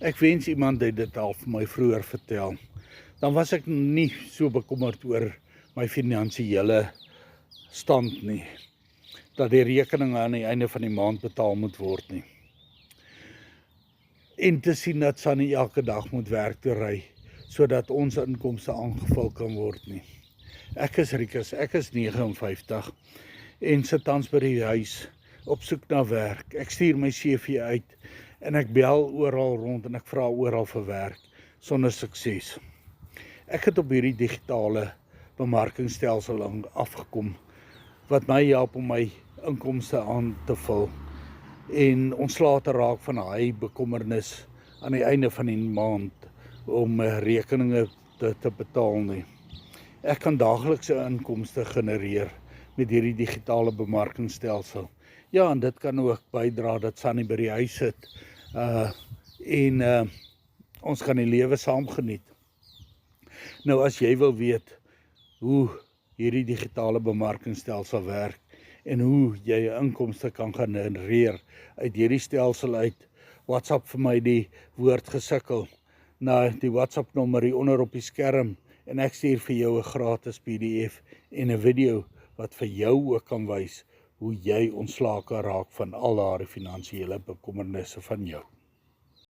Ek wens iemand het dit al vir my vroeër vertel. Dan was ek nie so bekommerd oor my finansiële stand nie, dat die rekeninge aan die einde van die maand betaal moet word nie. En te sien dat Sunny elke dag moet werk toe ry, sodat ons inkomste aangevul kan word nie. Ek is Rikus, ek is 59 en sit tans by die huis op soek na werk. Ek stuur my CV uit en ek bel oral rond en ek vra oral vir werk sonder sukses. Ek het op hierdie digitale bemarkingstelsel afgekom wat my help om my inkomste aan te vul en ontslae te raak van hy bekommernis aan die einde van die maand om rekeninge te betaal nie. Ek kan daaglikse inkomste genereer met hierdie digitale bemarkingstelsel. Ja, en dit kan ook bydra dat Sunny by die huis sit en ons kan die lewe saam geniet. Nou as jy wil weet hoe hierdie digitale bemarkingstelsel werk en hoe jy 'n inkomste kan genereer uit hierdie stelsel uit, WhatsApp vir my die woord gesukkel na die WhatsApp nommer hier onder op die skerm en ek stuur vir jou 'n gratis PDF en 'n video wat vir jou ook kan wys hoe jy ontslae kan raak van al daardie finansiële bekommernisse van jou.